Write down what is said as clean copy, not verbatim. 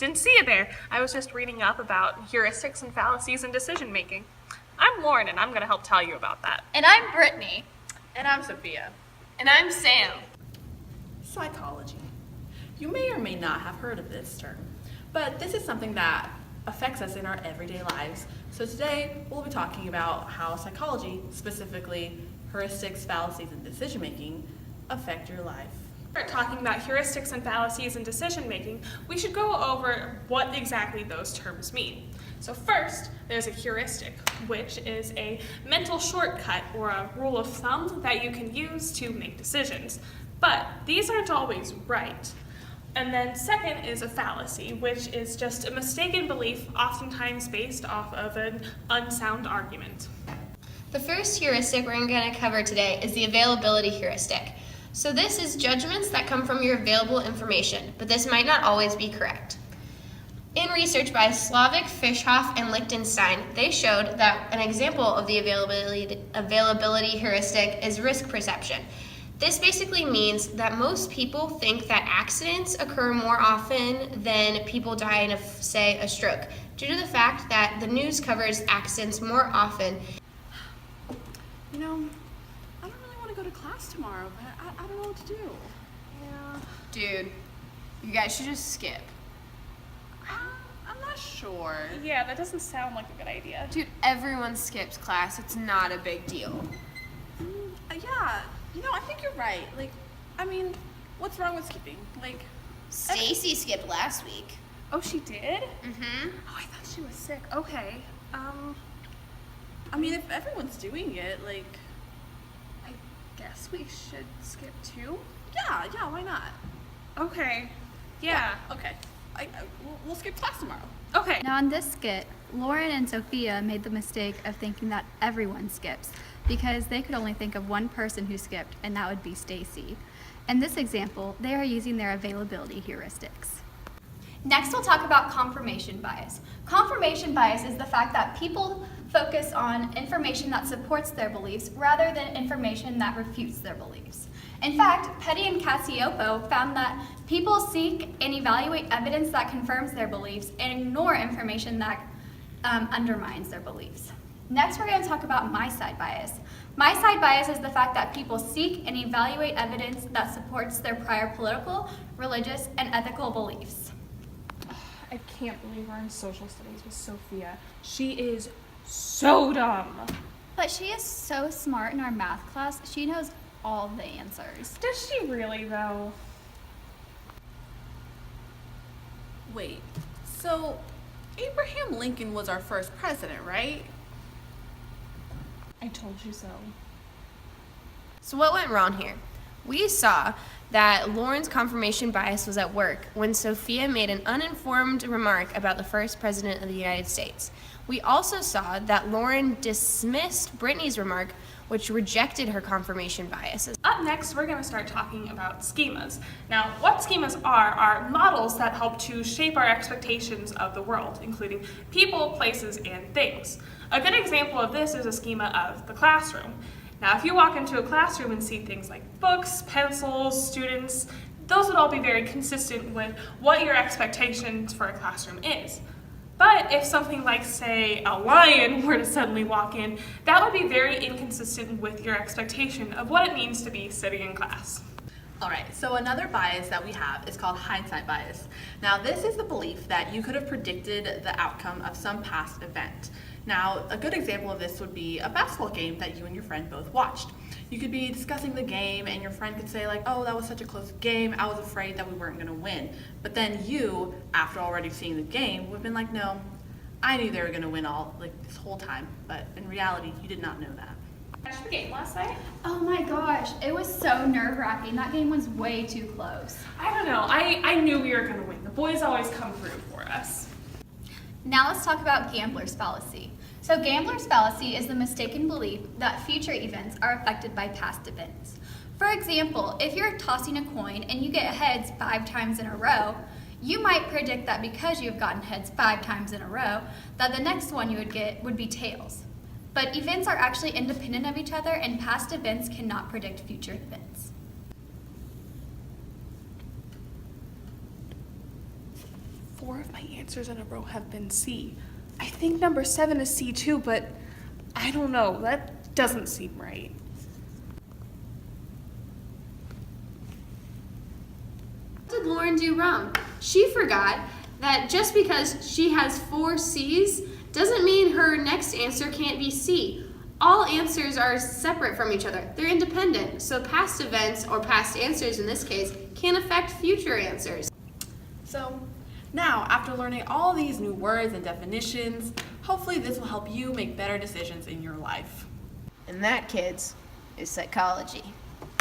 didn't see you there. I was just reading up about heuristics and fallacies in decision making. I'm Lauren, and I'm going to help tell you about that. And I'm Brittany. And I'm Sophia. And I'm Sam. Psychology. You may or may not have heard of this term, but this is something that affects us in our everyday lives. So today we'll be talking about how psychology, specifically heuristics, fallacies, and decision making, affect your life. We're talking about heuristics and fallacies in decision making. We should go over what exactly those terms mean. So first, there's a heuristic, which is a mental shortcut or a rule of thumb that you can use to make decisions. But these aren't always right. And then second is a fallacy, which is just a mistaken belief, oftentimes based off of an unsound argument. The first heuristic we're going to cover today is the availability heuristic. So this is judgments that come from your available information, but this might not always be correct. In research by Slavic, Fischhoff, and Lichtenstein, they showed that an example of the availability heuristic is risk perception. This basically means that most people think that accidents occur more often than people dying of, say, a stroke, due to the fact that the news covers accidents more often. You know, I don't really want to go to class tomorrow, but I don't know what to do. Yeah. Dude, you guys should just skip. I'm not sure. Yeah, that doesn't sound like a good idea. Dude, everyone skips class. It's not a big deal. Yeah, you know, I think you're right. Like, I mean, what's wrong with skipping? Like, Stacy skipped last week. Oh, she did? Mm-hmm. Oh, I thought she was sick. Okay. I mean, if everyone's doing it, like, I guess we should skip too? yeah, why not? Okay. Yeah. Okay. We'll skip class tomorrow. Okay. Now on this skit, Lauren and Sophia made the mistake of thinking that everyone skips because they could only think of one person who skipped, and that would be Stacy. In this example, they are using their availability heuristics. Next, we'll talk about confirmation bias. Confirmation bias is the fact that people focus on information that supports their beliefs rather than information that refutes their beliefs. In fact, Petty and Cacioppo found that people seek and evaluate evidence that confirms their beliefs and ignore information that undermines their beliefs. Next, we're going to talk about my-side bias. My-side bias is the fact that people seek and evaluate evidence that supports their prior political, religious, and ethical beliefs. I can't believe we're in social studies with Sophia. She is so dumb. But she is so smart in our math class, she knows all the answers. Does she really, though? Wait, so Abraham Lincoln was our first president, right? I told you so. So what went wrong here? We saw that Lauren's confirmation bias was at work when Sophia made an uninformed remark about the first president of the United States. We also saw that Lauren dismissed Brittany's remark, which rejected her confirmation biases. Up next, we're going to start talking about schemas. Now, what schemas are models that help to shape our expectations of the world, including people, places, and things. A good example of this is a schema of the classroom. Now, if you walk into a classroom and see things like books, pencils, students, those would all be very consistent with what your expectations for a classroom is. But if something like, say, a lion were to suddenly walk in, that would be very inconsistent with your expectation of what it means to be sitting in class. All right, so another bias that we have is called hindsight bias. Now, this is the belief that you could have predicted the outcome of some past event. Now, a good example of this would be a basketball game that you and your friend both watched. You could be discussing the game and your friend could say like, oh, that was such a close game, I was afraid that we weren't gonna win. But then you, after already seeing the game, would have been like, no, I knew they were gonna win this whole time, but in reality, you did not know that. Watched the game last night? Oh my gosh, it was so nerve-wracking. That game was way too close. I don't know, I knew we were gonna win. The boys always come through for us. Now let's talk about gambler's fallacy. So gambler's fallacy is the mistaken belief that future events are affected by past events. For example, if you're tossing a coin and you get heads 5 times in a row, you might predict that because you've gotten heads 5 times in a row, that the next one you would get would be tails. But events are actually independent of each other, and past events cannot predict future events. of my answers in a row have been C. I think number 7 is C too, but I don't know. That doesn't seem right. What did Lauren do wrong? She forgot that just because she has 4 C's doesn't mean her next answer can't be C. All answers are separate from each other. They're independent, so past events, or past answers in this case, can affect future answers. So now, after learning all these new words and definitions, hopefully this will help you make better decisions in your life. And that, kids, is psychology.